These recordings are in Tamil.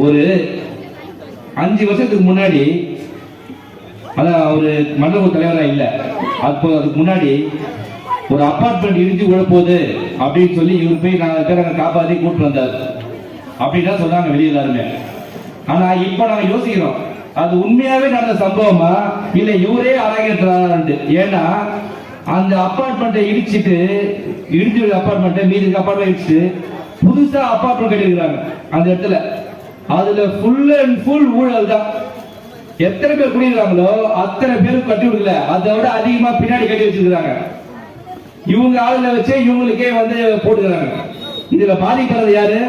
ஒரு 5 வருஷத்துக்கு முன்னாடி, அதான் ஒரு மண்டப தலைவரா இல்ல, அப்போ அதுக்கு முன்னாடி ஒரு அபார்ட்மெண்ட் இடிஞ்சு விழப்போகுது அப்படின்னு சொல்லி இவர் போய் நாங்கள் காப்பாற்றி கூப்பிட்டு வந்தார் அப்படின்னு தான் சொன்னாங்க வெளியே எல்லாருமே. ஆனா இப்ப நாங்க யோசிக்கிறோம், அது உண்மையாவே நடந்த சம்பவமா இல்ல இவரே அரங்கேற்றாரு. ஏன்னா அந்த அபார்ட்மெண்ட்டை இடிச்சு அபார்ட்மெண்ட்டை மீதி அபார்ட்மெண்ட் இடிச்சு புதுசா அபார்ட்மெண்ட் கட்டிருக்கிறாங்க அந்த இடத்துல. அதுல ஃபுல் அண்ட் ஃபுல் ஊழல் தான். எத்தனை பேர் குடியிருக்காங்களோ அத்தனை பேரும் கட்டி விடல, அதை விட அதிகமா பின்னாடி கட்டி வச்சிருக்காங்க. இவங்க ஆளுங்களை வச்சு இவங்களுக்கே வந்து போட்டுக்கிறாங்க. இதுல பாதிக்கிறது யாரு?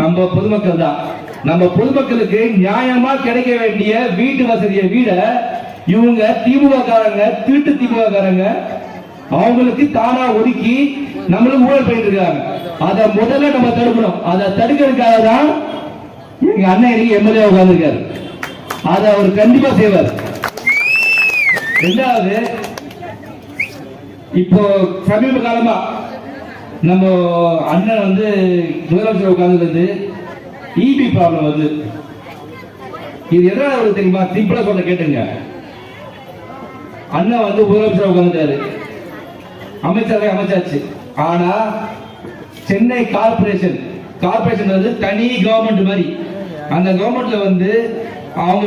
நம்ம பொதுமக்கள் தான். நம்ம பொதுமக்களுக்கு நியாயமா கிடைக்க வேண்டிய வீட்டு வசதியை வீட இவங்க திமுக காரங்க, திருட்டு திமுக காரங்க அவங்களுக்கு தானா ஒதுக்கி நம்மளுக்கு ஊழல் பண்ணிட்டு இருக்காங்க. அதை முதல்ல நம்ம தடுக்கணும். அதை தடுக்கிறதுக்காக தான் எங்க அண்ணன் எம்எல்ஏ உட்கார்ந்துருக்காரு. அதை அவர் கண்டிப்பா செய்வார். ரெண்டாவது, இப்போ சமீப காலமா நம்ம அண்ணன் வந்து முதலமைச்சர் உட்கார்ந்து இபி ப்ராப்ளம் வருது. இது எதனால தெரியுமா? சிம்பிளா சொல்ல கேட்டுங்க. அண்ணன் வந்து முதலமைச்சர் உட்கார்ந்துட்டாரு, அமைச்சரவை அமைச்சாச்சு. ஆனா சென்னை கார்பரேஷன் வந்து தனி கவர்மெண்ட் மாதிரி. அந்த கவர்மெண்ட்ல வந்து அவங்க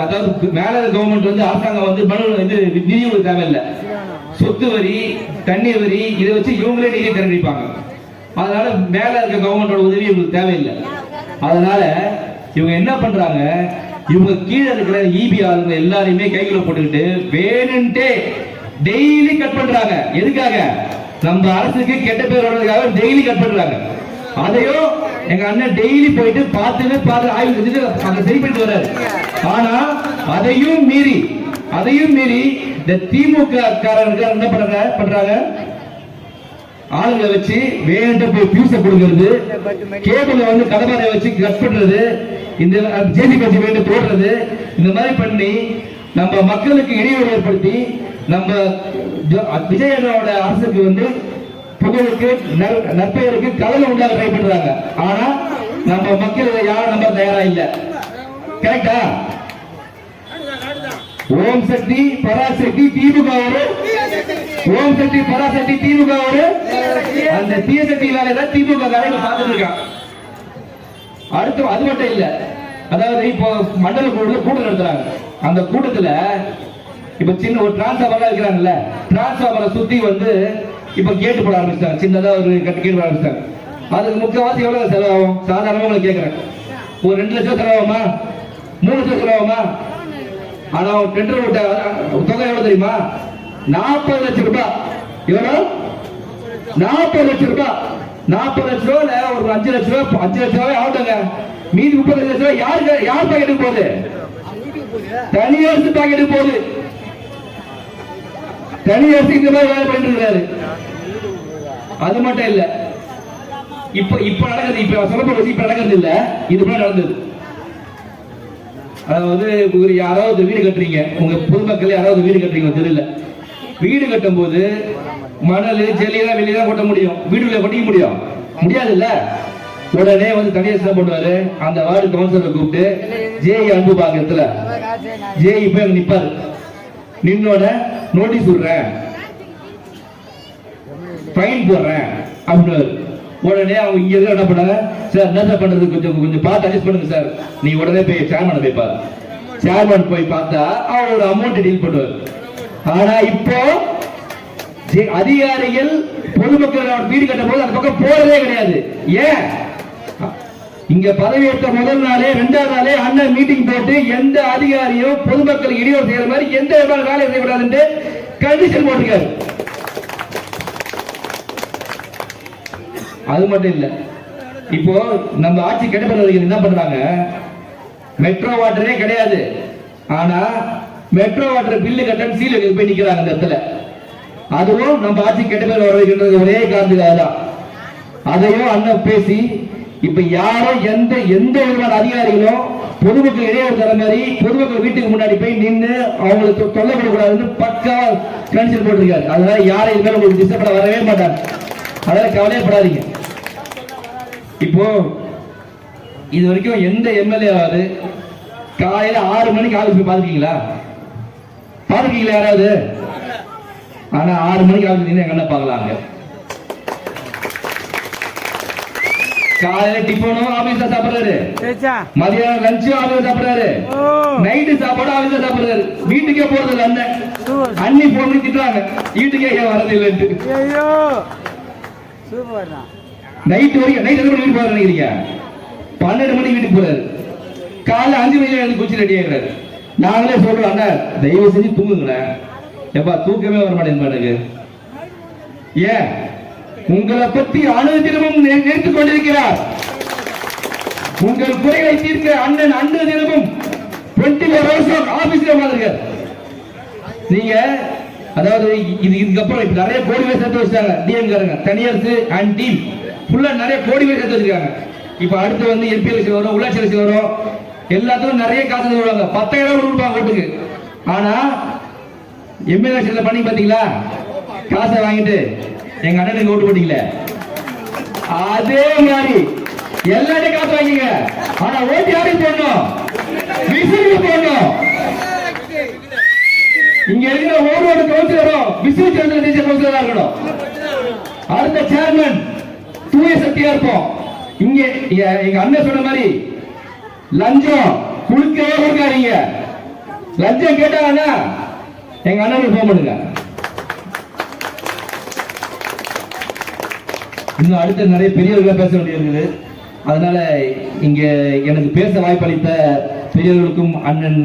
அதாவது மேல கவர்மெண்ட் வந்து அரசாங்கம் வந்து நிதி தேவையில்லை. சொத்து வரி, தண்ணீர் வரி, இதை வச்சு இவங்களே நிதி திரண்டிப்பாங்க. அதனால மேல இருக்க கவர்மெண்டோட உதவி இவங்களுக்கு தேவையில்லை. அதனால இவங்க என்ன பண்றாங்க, இவங்க கீழே இருக்கிற இபி ஆளுங்க எல்லாரையுமே கைகளை போட்டுக்கிட்டு வேணும்ட்டே டெய்லி கட் பண்றாங்க. எதுக்காக? நம்ம அரசுக்கு கெட்ட பேர் வர்றதுக்காக டெய்லி கட் பண்றாங்க. அதையும் எங்க அண்ணன் டெய்லி போயிட்டு பார்த்து ஆய்வு செஞ்சு அங்க சரி பண்ணிட்டு வர்றாரு. ஆனா அதையும் மீறி இந்த திமுக காரர்கள் என்ன பண்றாங்க, ஆளுங்களை வச்சு வேண்ட போய் பியூஸ கொடுக்கிறது, கேபிள வந்து கடப்பாறை வச்சு கட் பண்றது, இந்த ஜேசி பற்றி வேண்டு போடுறது, இந்த மாதிரி பண்ணி நம்ம மக்களுக்கு இடையூறு ஏற்படுத்தி நம்ம விஜயனோட அரசுக்கு வந்து புகழுக்கு நற்பெயருக்கு கலந்து உண்டாக ட்ரை பண்றாங்க. ஆனா நம்ம மக்கள் யாரும் நம்ம தயாரா இல்ல. கரெக்டா? ஓம் சக்தி பராசக்தி திமுக வரும், ஓம் சக்தி பராசக்தி திமுக வரும். அந்த தீயசக்தி வேலை தான் திமுக காரங்க பார்த்துட்டு இருக்கான். அடுத்து அது மட்டும் இல்ல, அதாவது இப்போ மண்டல கூட்டம் நடத்துறாங்க. அந்த கூட்டத்துல இப்ப சின்ன ஒரு டிரான்ஸ்பார்மர் இருக்கிறாங்கல்ல, டிரான்ஸ்பார்மரை சுத்தி வந்து இப்ப கேட்டு போட ஆரம்பிச்சாங்க. சின்னதா ஒரு கேட்டு போட ஆரம்பிச்சாங்க. அதுக்கு முக்கியவாசி எவ்வளவு செலவாகும்? சாதாரணமா உங்களுக்கு கேட்கிறேன், ஒரு 2 லட்சம் செலவாகுமா? 3 லட்சம் செலவாகுமா? ஆனா டெண்டர் விட்ட தொகை எவ்வளவு தெரியுமா? 40 லட்சம் ரூபாய். எவ்வளவு? 40 லட்சம் ரூபாய். 40 லட்சம் ரூபாய்ல ஒரு 5 லட்சம் ரூபாய் ஆகுங்க. மீதி 30 லட்சம் ரூபாய் யார் பாக்கெட்டுக்கு போகுது? தனி அரசு பாக்கெட்டுக்கு போகுது. தனி அரசு இந்த மாதிரி வேலை பண்ணிட்டு இருக்காரு. அது மட்டும் இல்ல, இப்ப நடக்குது, இப்ப சொல்லப்படுறது இப்ப நடக்கிறது இல்ல, இது நடந்தது. அதாவது யாராவது வீடு கட்டுறீங்க, உங்க பொதுமக்கள் யாராவது வீடு கட்டுறீங்க தெரியல, வீடு கட்டும் போது மணல் ஜெல்லியெல்லாம் வெளியதான் கொட்ட முடியும், வீடுல கொட்டிக்க முடியாது இல்ல. உடனே வந்து தனியார் போடுவாரு. அந்த வார்டு கவுன்சிலரை கூப்பிட்டு ஜேஇ அன்பு பாக்கத்துல ஜேஇ போய் அங்க நிப்பாரு. நின்னோட நோட்டீஸ் விடுறேன், ஃபைன் போடுறேன் அப்படின்னு. உடனே அவங்க இங்க இருக்க என்ன பண்ணாங்க, சார் என்ன சார் பண்றது, கொஞ்சம் பார்த்து அட்ஜஸ்ட் பண்ணுங்க சார். நீ உடனே போய் சேர்மன் போய் பாரு. சேர்மன் போய் பார்த்தா அவரோட அமௌண்ட் டீல் பண்ணுவார். ஆனா இப்போ அதிகாரிகள் பொதுமக்கள் வீடு கட்டும் போது அந்த பக்கம் போறதே கிடையாது. ஏன்? இங்க பதவியேற்ற முதல் நாளே 2வது நாளே அண்ணன் மீட்டிங் போட்டு எந்த அதிகாரியும் பொதுமக்கள் இடையூறு செய்யற மாதிரி எந்த விதமான வேலை செய்யக்கூடாது கண்டிஷன் போட்டிருக்காரு. அது மட்டும் இல்ல, இப்போ நம்ம ஆட்சி கிடைப்பது என்ன பண்றாங்க, மெட்ரோ வாட்டரே கிடையாது. ஆனா மெட்ரோ வாட்டர் பில்லு கட்டணும் சீல் வைக்க போய் நிக்கிறாங்க அந்த இடத்துல. அதுவும் நம்ம ஆட்சி கெட்டப்பேர் வர வைக்கின்றது ஒரே காரணத்துக்காக தான். அதையும் அண்ணன் பேசி இப்ப யாரும் எந்த விதமான அதிகாரிகளும் பொதுமக்கள் இடையூறு தர மாதிரி பொதுமக்கள் வீட்டுக்கு முன்னாடி போய் நின்று அவங்களுக்கு தொல்லப்படக்கூடாதுன்னு பக்கா கண்டிஷன் போட்டிருக்காரு. அதனால யாரும் இதுமாதிரி உங்களுக்கு டிஸ்டர்ப் வரவே மாட்டாங்க. அதனால கவலையப்படாதீங்க. இப்போ இது வரைக்கும் எந்த எம்எல்ஏவாவது காலையில 6 மணிக்கு ஆபீஸ் போய் பாத்துருக்கீங்களா? பாத்துருக்கீங்களா யாராவது? ஆனா 6 மணிக்கு ஆபீஸ் எங்க என்ன பார்க்கலாங்க. காலையில டிஃபனும் ஆபீஸ்ல சாப்பிடுறாரு, மதியானம் லஞ்சும் ஆபீஸ்ல சாப்பிடுறாரு, நைட்டு சாப்பாடு ஆபீஸ்ல சாப்பிடுறாரு. வீட்டுக்கே போறது இல்ல. அண்ணன் அண்ணி போன் பண்ணி திட்டுறாங்க, வீட்டுக்கே ஏன் வரது இல்லைன்ட்டு. நைட்டு வரைக்கும் நைட் எத்தனை மணிக்கு போறாரு நினைக்கிறீங்க? 12 மணிக்கு வீட்டுக்கு போறாரு. காலைல 5 மணிக்கு எனக்கு குச்சி ரெடி ஆகிறாரு. நாங்களே சொல்றோம், அண்ணன் தயவு செஞ்சு தூங்குங்களேன். எப்பா தூக்கமே வர மாட்டேங்குது. ஏன்? உங்களை பற்றி அனுதினமும் நினைத்துக் கொண்டிருக்கிறார். உங்கள் குறைகளை தீர்க்க அண்ணன் அனுதினமும் 24 hours ஆபீஸ்ல உட்கார்ந்திருக்கார். நீங்க அதாவது இதுக்கப்புறம் இப்ப நிறைய கோடி பேர் சேர்த்து வச்சாங்க. டிஎம் காரங்க தனியார்சு அண்ட் டீம் ஃபுல்லா நிறைய கோடி பேர் சேர்த்து வச்சிருக்காங்க. இப்ப அடுத்து வந்து எம்பி எலெக்ஷன் வரும், உள்ளாட்சி எலெக்ஷன் வரும், எல்லாத்துக்கும் நிறைய காசு தருவாங்க. 10,000 கொடுப்பாங்க ஓட்டுக்கு. ஆனா எம்பி எலெக்ஷன்ல பண்ணி பாத்தீங்களா? காசை வாங்கிட்டு எங்க அண்ணனுக்கு ஓட்டு போட்டீங்களே, அதே மாதிரி எல்லாத்தையும் காசு வாங்கிங்க. ஆனா ஓட்டு யாரையும் போடணும், விசிலுக்கு போடணும். இங்க இருக்கிற ஒவ்வொரு கவுன்சிலரும் விசில் கவுன்சிலரா இருக்கணும். அடுத்த சேர்மன் தூய சக்தியா இருப்போம். இங்க எங்க அண்ணன் சொன்ன மாதிரி லஞ்சம் குடுக்கவே கொடுக்காதீங்க. லஞ்சம் கேட்டாங்கன்னா எங்க அண்ணனுக்கு போன் பண்ணுங்க. இன்னும் அடுத்த நிறைய பெரியவர்களாக பேச வேண்டியிருக்குது. அதனால இங்க எனக்கு பேச வாய்ப்பளித்த பெரியவர்களுக்கும் அண்ணன்